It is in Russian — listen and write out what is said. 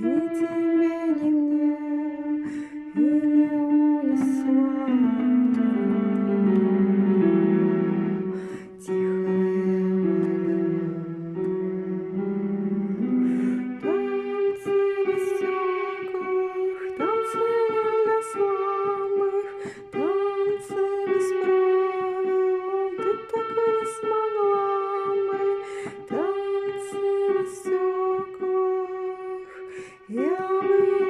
Ни тебе, ни мне, и не унесла тихая вода. Танцы на стеклах, танцы не для слабых, танцы без правил, ты так и не смогла бы. Танцы на стеклах, я бы